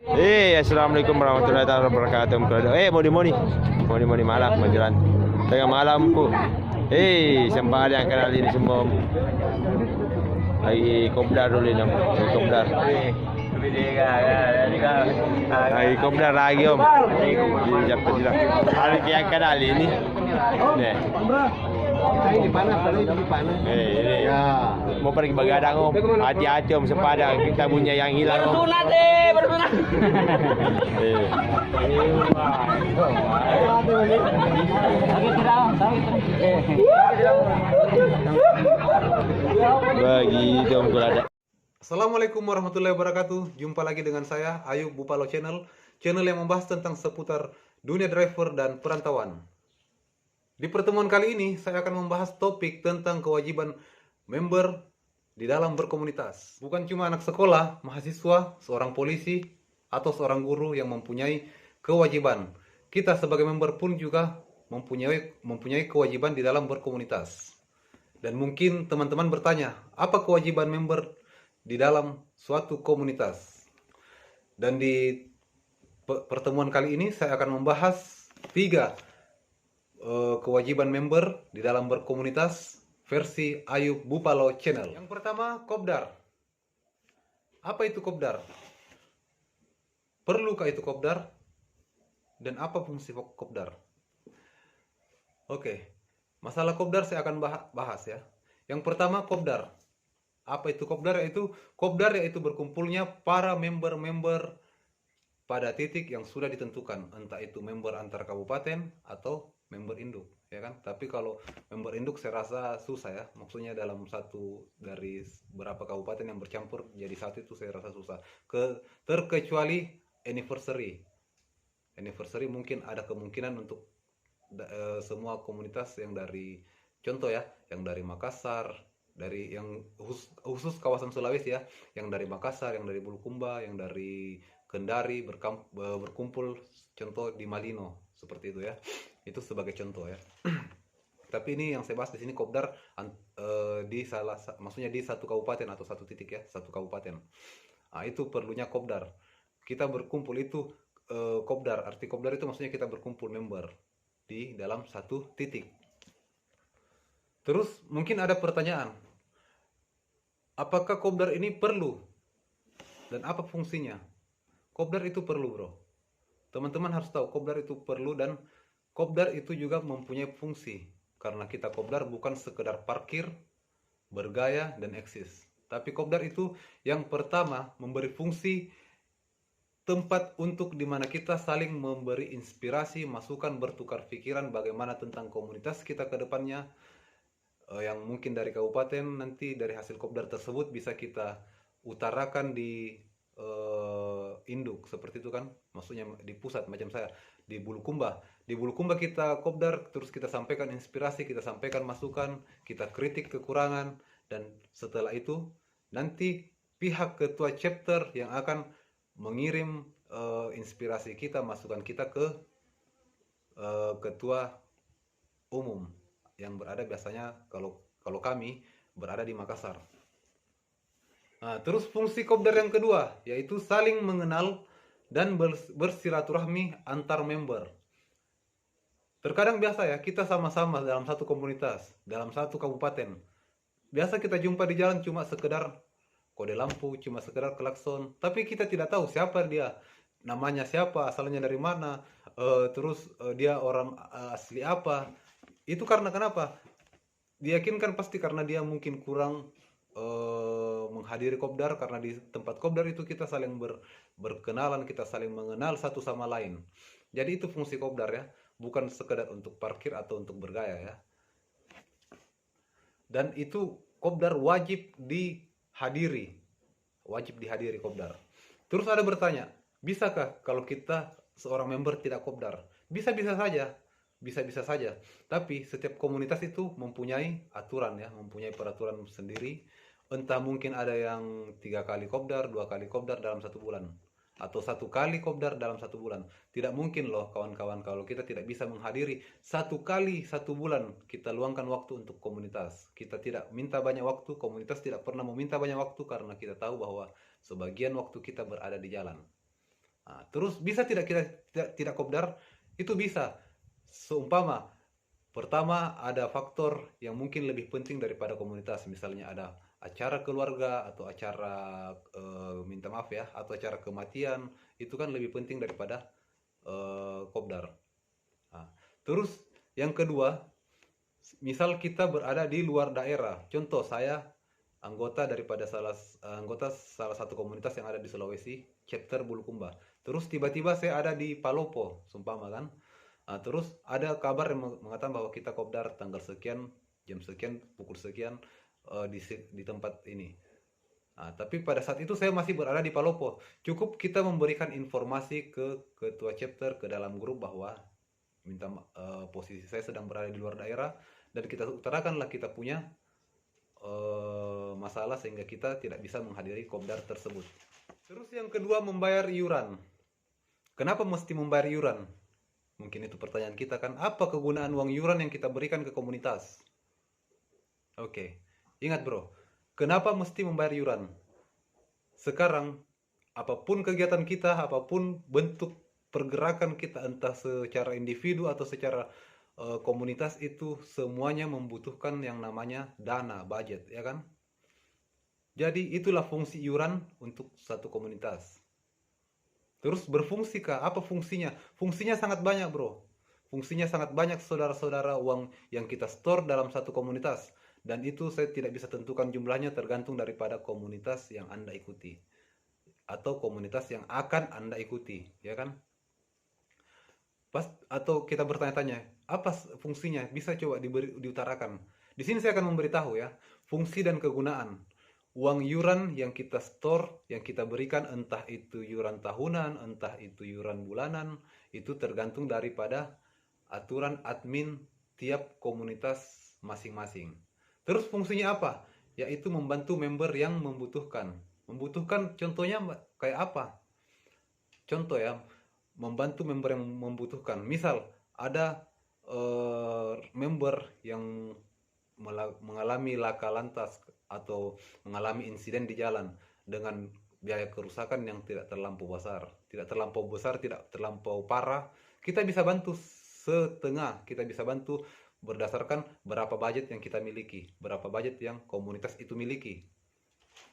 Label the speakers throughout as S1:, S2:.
S1: Assalamualaikum warahmatullahi wabarakatuh. Moni malam menjelang tengah malamku. Sampai ada yang kenal ini semua. Lagi kopdar dulu ini, kopdar. Lagi kopdar lagi om. Siap tidak. Ada yang kenal ini. Nih.
S2: Ini panas, ini panas.
S1: Ini.
S2: Ya.
S1: Mau pergi begadang om. Hati-hati om, sepada kita punya yang hilang om.
S3: Bersunat.
S1: Begitu om ada.
S4: Assalamualaikum warahmatullahi wabarakatuh. Jumpa lagi dengan saya Ayub Bupalo Channel yang membahas tentang seputar dunia driver dan perantauan. Di pertemuan kali ini saya akan membahas topik tentang kewajiban member di dalam berkomunitas. Bukan cuma anak sekolah, mahasiswa, seorang polisi, atau seorang guru yang mempunyai kewajiban. Kita sebagai member pun juga mempunyai kewajiban di dalam berkomunitas. Dan mungkin teman-teman bertanya, apa kewajiban member di dalam suatu komunitas? Dan di pertemuan kali ini saya akan membahas 3 kewajiban member di dalam berkomunitas versi Ayub Bupalo Channel. Yang pertama, kopdar. Apa itu kopdar? Perlukah itu kopdar? Dan apa fungsi kopdar? Oke, masalah kopdar saya akan bahas ya. Yang pertama, kopdar. Apa itu kopdar? Kopdar yaitu berkumpulnya para member-member pada titik yang sudah ditentukan, entah itu member antar kabupaten atau member induk, ya kan? Tapi kalau member induk saya rasa susah ya. Maksudnya dalam satu dari berapa kabupaten yang bercampur jadi satu itu saya rasa susah. Terkecuali anniversary. Anniversary mungkin ada kemungkinan untuk semua komunitas yang dari, contoh ya, yang dari Makassar, dari yang khusus kawasan Sulawesi ya, yang dari Makassar, yang dari Bulukumba, yang dari Kendari berkumpul, contoh di Malino, seperti itu ya. Itu sebagai contoh ya. Tapi ini yang saya bahas di sini kopdar maksudnya di satu kabupaten atau satu titik ya, satu kabupaten. Nah, itu perlunya kopdar. Kita berkumpul itu kopdar. Arti kopdar itu maksudnya kita berkumpul member di dalam satu titik. Terus mungkin ada pertanyaan, apakah kopdar ini perlu? Dan apa fungsinya? Kopdar itu perlu bro. Teman-teman harus tahu kopdar itu perlu, dan kopdar itu juga mempunyai fungsi. Karena kita kopdar bukan sekedar parkir, bergaya, dan eksis. Tapi kopdar itu yang pertama memberi fungsi tempat untuk dimana kita saling memberi inspirasi, masukan, bertukar pikiran bagaimana tentang komunitas kita ke depannya. Yang mungkin dari kabupaten nanti dari hasil kopdar tersebut bisa kita utarakan di induk, seperti itu kan, maksudnya di pusat macam saya di Bulukumba. Di Bulukumba kita kopdar, terus kita sampaikan inspirasi, kita sampaikan masukan, kita kritik kekurangan, dan setelah itu nanti pihak ketua chapter yang akan mengirim inspirasi kita, masukan kita ke ketua umum yang berada biasanya kalau kami berada di Makassar. Nah, terus fungsi kopdar yang kedua yaitu saling mengenal dan bersilaturahmi antar member. Terkadang biasa ya, kita sama-sama dalam satu komunitas, dalam satu kabupaten. Biasa kita jumpa di jalan cuma sekedar kode lampu, cuma sekedar klakson, tapi kita tidak tahu siapa dia, namanya siapa, asalnya dari mana, terus dia orang asli apa. Itu karena kenapa? Diyakinkan pasti karena dia mungkin kurang menghadiri kopdar, karena di tempat kopdar itu kita saling berkenalan, kita saling mengenal satu sama lain. Jadi itu fungsi kopdar ya, bukan sekedar untuk parkir atau untuk bergaya ya. Dan itu kopdar wajib dihadiri kopdar. Terus ada bertanya, bisakah kalau kita seorang member tidak kopdar? Bisa-bisa saja. Tapi setiap komunitas itu mempunyai aturan ya, mempunyai peraturan sendiri. Entah mungkin ada yang 3 kali kopdar, 2 kali kopdar dalam 1 bulan, atau 1 kali kopdar dalam 1 bulan. Tidak mungkin loh kawan-kawan kalau kita tidak bisa menghadiri 1 kali 1 bulan. Kita luangkan waktu untuk komunitas. Kita tidak minta banyak waktu, komunitas tidak pernah meminta banyak waktu, karena kita tahu bahwa sebagian waktu kita berada di jalan. Nah, terus bisa tidak kita tidak kopdar? Itu bisa. Seumpama pertama ada faktor yang mungkin lebih penting daripada komunitas, misalnya ada acara keluarga atau acara minta maaf ya, atau acara kematian, itu kan lebih penting daripada kopdar. Nah, terus yang kedua, misal kita berada di luar daerah. Contoh saya anggota salah satu komunitas yang ada di Sulawesi, chapter Bulukumba. Terus tiba-tiba saya ada di Palopo, sumpama kan. Nah, terus ada kabar yang mengatakan bahwa kita kopdar tanggal sekian, jam sekian, pukul sekian di tempat ini. Nah, tapi pada saat itu saya masih berada di Palopo. Cukup kita memberikan informasi ke ketua chapter, ke dalam grup bahwa posisi saya sedang berada di luar daerah, dan kita utarakanlah kita punya masalah sehingga kita tidak bisa menghadiri kopdar tersebut. Terus yang kedua, membayar iuran. Kenapa mesti membayar iuran? Mungkin itu pertanyaan kita kan, apa kegunaan uang iuran yang kita berikan ke komunitas? Oke, ingat bro, kenapa mesti membayar iuran? Sekarang, apapun kegiatan kita, apapun bentuk pergerakan kita, entah secara individu atau secara komunitas, itu semuanya membutuhkan yang namanya dana, budget, ya kan? Jadi itulah fungsi iuran untuk satu komunitas. Terus berfungsi kah? Apa fungsinya? Fungsinya sangat banyak bro. Fungsinya sangat banyak saudara-saudara, uang yang kita store dalam satu komunitas. Dan itu saya tidak bisa tentukan jumlahnya, tergantung daripada komunitas yang Anda ikuti. Atau komunitas yang akan Anda ikuti, ya kan? Atau kita bertanya-tanya, apa fungsinya? Bisa coba diutarakan. Di sini saya akan memberitahu ya, fungsi dan kegunaan. Uang iuran yang kita store, yang kita berikan, entah itu iuran tahunan, entah itu iuran bulanan, itu tergantung daripada aturan admin tiap komunitas masing-masing. Terus fungsinya apa? Yaitu membantu member yang membutuhkan. Membutuhkan contohnya kayak apa? Contoh ya, membantu member yang membutuhkan. Misal ada member yang mengalami laka lantas atau mengalami insiden di jalan dengan biaya kerusakan yang tidak terlampau besar, tidak terlampau parah, kita bisa bantu setengah, kita bisa bantu berdasarkan berapa budget yang kita miliki, berapa budget yang komunitas itu miliki.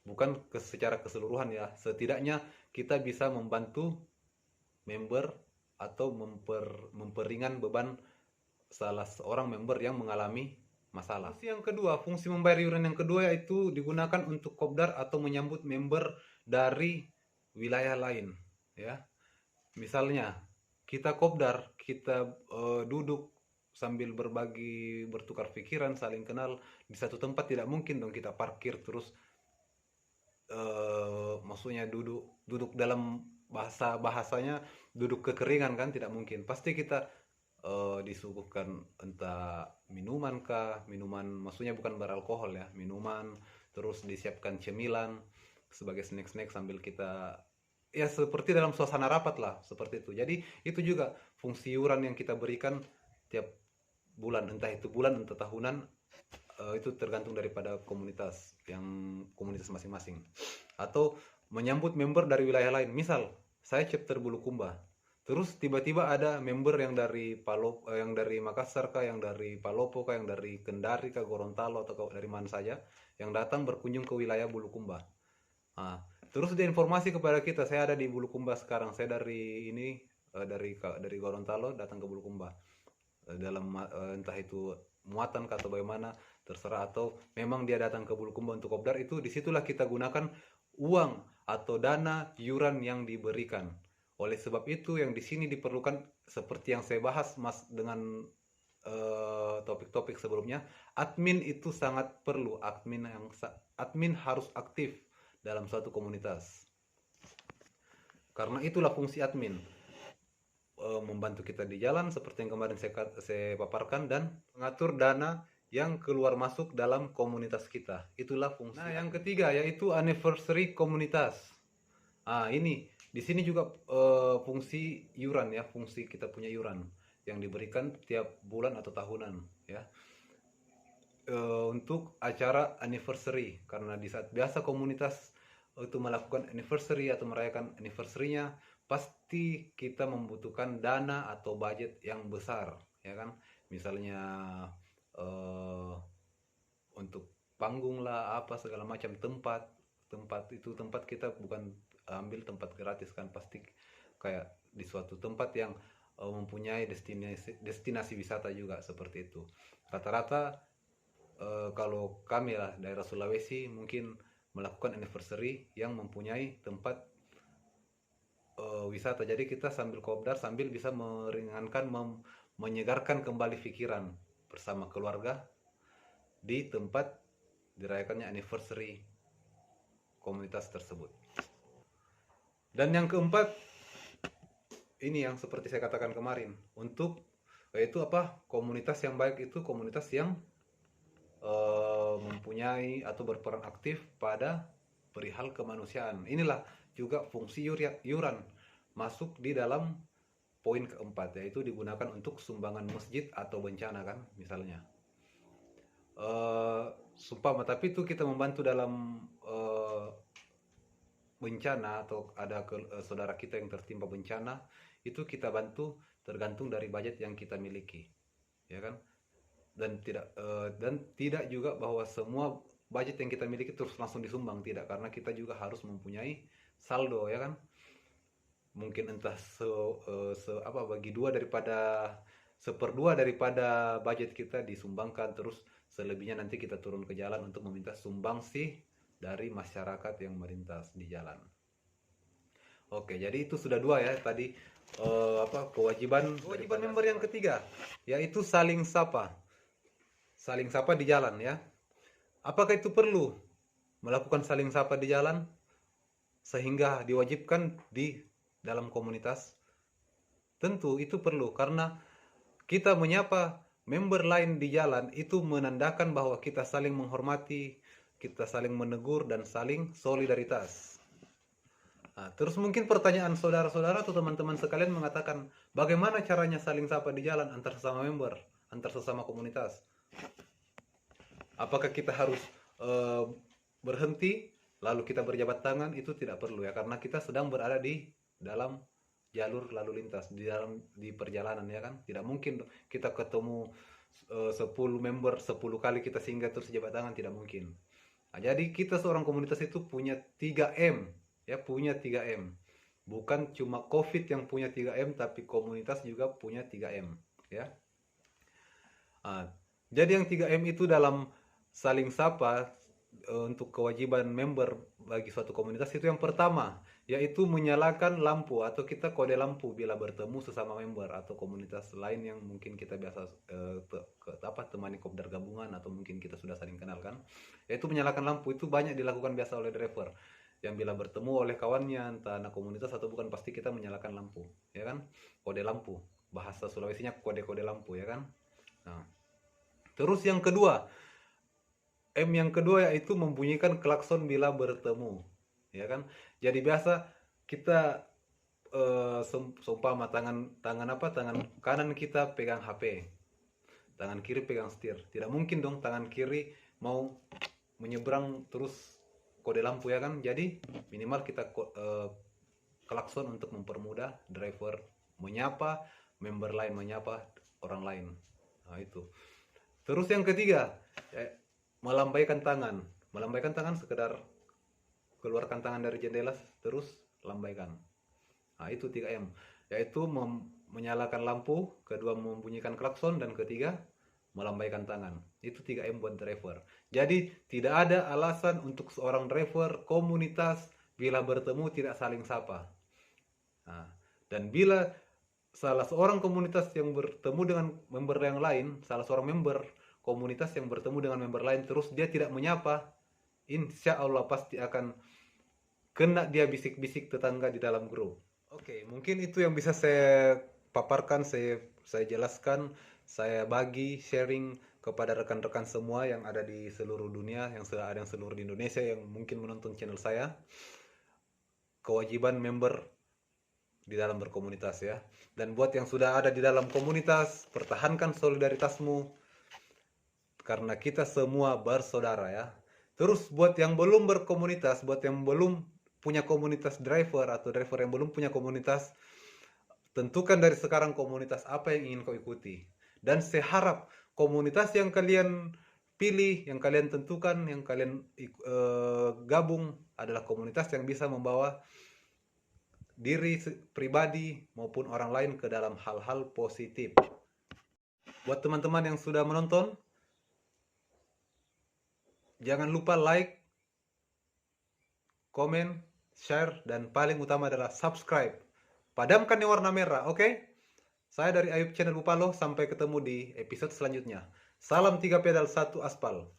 S4: Bukan secara keseluruhan ya, setidaknya kita bisa membantu member atau memperingan beban salah seorang member yang mengalami masalah. Fungsi yang kedua, fungsi membayar iuran yang kedua yaitu digunakan untuk kopdar atau menyambut member dari wilayah lain, ya. Misalnya kita kopdar, kita duduk sambil berbagi, bertukar pikiran, saling kenal di satu tempat, tidak mungkin dong kita parkir terus maksudnya duduk dalam bahasanya duduk kekeringan kan, tidak mungkin. Pasti kita disuguhkan entah minuman kah, minuman maksudnya bukan beralkohol ya, minuman, terus disiapkan cemilan sebagai snack-snack sambil kita ya seperti dalam suasana rapat lah, seperti itu. Jadi itu juga fungsi iuran yang kita berikan tiap bulan, entah itu bulan entah tahunan, itu tergantung daripada komunitas masing-masing. Atau menyambut member dari wilayah lain. Misal saya chapter Bulukumba, terus tiba-tiba ada member yang dari yang dari Makassar kah, yang dari Palopo kah, yang dari Kendari kah, Gorontalo atau dari mana saja, yang datang berkunjung ke wilayah Bulukumba. Nah, terus dia informasi kepada kita, saya ada di Bulukumba sekarang, saya dari ini dari Gorontalo datang ke Bulukumba. Dalam entah itu muatan atau bagaimana, terserah, atau memang dia datang ke Bulukumba untuk kopdar, itu disitulah kita gunakan uang atau dana iuran yang diberikan. Oleh sebab itu yang di sini diperlukan seperti yang saya bahas mas dengan topik-topik sebelumnya, admin itu sangat perlu. Admin harus aktif dalam suatu komunitas. Karena itulah fungsi admin, membantu kita di jalan seperti yang kemarin saya paparkan, dan mengatur dana yang keluar masuk dalam komunitas kita. Itulah fungsi. Nah, yang ketiga yaitu anniversary komunitas. Ini di sini juga fungsi iuran ya, fungsi kita punya iuran yang diberikan tiap bulan atau tahunan ya. Untuk acara anniversary, karena di saat biasa komunitas itu melakukan anniversary atau merayakan anniversary-nya, pasti kita membutuhkan dana atau budget yang besar, ya kan? Misalnya untuk panggung lah, apa segala macam, tempat kita bukan ambil tempat gratis kan, pasti kayak di suatu tempat yang mempunyai destinasi wisata juga seperti itu. Rata-rata kalau kami lah daerah Sulawesi mungkin melakukan anniversary yang mempunyai tempat wisata. Jadi kita sambil kopdar sambil bisa meringankan, menyegarkan kembali pikiran bersama keluarga di tempat dirayakannya anniversary komunitas tersebut. Dan yang keempat, ini yang seperti saya katakan kemarin, untuk yaitu apa, komunitas yang baik itu komunitas yang mempunyai atau berperan aktif pada perihal kemanusiaan. Inilah juga fungsi yuran masuk di dalam poin keempat, yaitu digunakan untuk sumbangan masjid atau bencana kan, misalnya. Tapi itu kita membantu dalam bencana atau ada saudara kita yang tertimpa bencana, itu kita bantu tergantung dari budget yang kita miliki, ya kan? Dan tidak juga bahwa semua budget yang kita miliki terus langsung disumbang, tidak, karena kita juga harus mempunyai saldo, ya kan? Mungkin entah bagi dua daripada seperdua daripada budget kita disumbangkan, terus selebihnya nanti kita turun ke jalan untuk meminta sumbangsih dari masyarakat yang melintas di jalan. Oke, jadi itu sudah dua ya tadi, kewajiban member yang ketiga, yaitu saling sapa di jalan, ya. Apakah itu perlu melakukan saling sapa di jalan sehingga diwajibkan di dalam komunitas? Tentu itu perlu, karena kita menyapa member lain di jalan itu menandakan bahwa kita saling menghormati, kita saling menegur, dan saling solidaritas. Nah, terus mungkin pertanyaan saudara-saudara atau teman-teman sekalian mengatakan, bagaimana caranya saling sapa di jalan antar sesama member, antar sesama komunitas? Apakah kita harus berhenti lalu kita berjabat tangan? Itu tidak perlu, ya, karena kita sedang berada di dalam jalur lalu lintas, di perjalanan, ya kan? Tidak mungkin kita ketemu 10 member 10 kali kita singgah terus jabat tangan, tidak mungkin. Nah, jadi kita seorang komunitas itu punya 3M, ya, punya 3M. Bukan cuma COVID yang punya 3M, tapi komunitas juga punya 3M, ya. Nah, jadi yang 3M itu dalam saling sapa untuk kewajiban member bagi suatu komunitas itu yang pertama, yaitu menyalakan lampu atau kita kode lampu bila bertemu sesama member atau komunitas lain yang mungkin kita biasa temani kopdar gabungan atau mungkin kita sudah saling kenal kan. Yaitu menyalakan lampu itu banyak dilakukan biasa oleh driver. Yang bila bertemu oleh kawannya entah anak komunitas atau bukan, pasti kita menyalakan lampu, ya kan? Kode lampu. Bahasa Sulawesinya kode-kode lampu, ya kan? Nah. Terus yang kedua, M yang kedua yaitu membunyikan klakson bila bertemu, ya kan? Jadi biasa kita seumpama tangan kanan kita pegang HP, tangan kiri pegang setir. Tidak mungkin dong tangan kiri mau menyeberang terus kode lampu, ya kan? Jadi minimal kita klakson untuk mempermudah driver menyapa member lain, menyapa orang lain. Nah, itu. Terus yang ketiga, melambaikan tangan sekedar keluarkan tangan dari jendela terus lambaikan. Nah, itu 3M, yaitu menyalakan lampu, kedua membunyikan klakson, dan ketiga melambaikan tangan. Itu 3M buat driver. Jadi tidak ada alasan untuk seorang driver komunitas bila bertemu tidak saling sapa. Nah, dan bila salah seorang komunitas yang bertemu dengan member yang lain, salah seorang member komunitas yang bertemu dengan member lain terus dia tidak menyapa, insya Allah pasti akan kena dia bisik-bisik tetangga di dalam grup. Oke, mungkin itu yang bisa saya paparkan, saya jelaskan, saya bagi sharing kepada rekan-rekan semua yang ada di seluruh dunia, yang ada yang seluruh di Indonesia yang mungkin menonton channel saya. Kewajiban member di dalam berkomunitas, ya. Dan buat yang sudah ada di dalam komunitas, pertahankan solidaritasmu karena kita semua bersaudara, ya. Terus buat yang belum berkomunitas, buat yang belum punya komunitas driver atau driver yang belum punya komunitas, tentukan dari sekarang komunitas apa yang ingin kau ikuti. Dan saya harap komunitas yang kalian pilih, yang kalian tentukan, yang kalian gabung adalah komunitas yang bisa membawa diri pribadi maupun orang lain ke dalam hal-hal positif. Buat teman-teman yang sudah menonton, jangan lupa like, komen, share, dan paling utama adalah subscribe. Padamkan yang warna merah, oke? Saya dari Ayub Channel Bupalo, sampai ketemu di episode selanjutnya. Salam 3 pedal 1 aspal.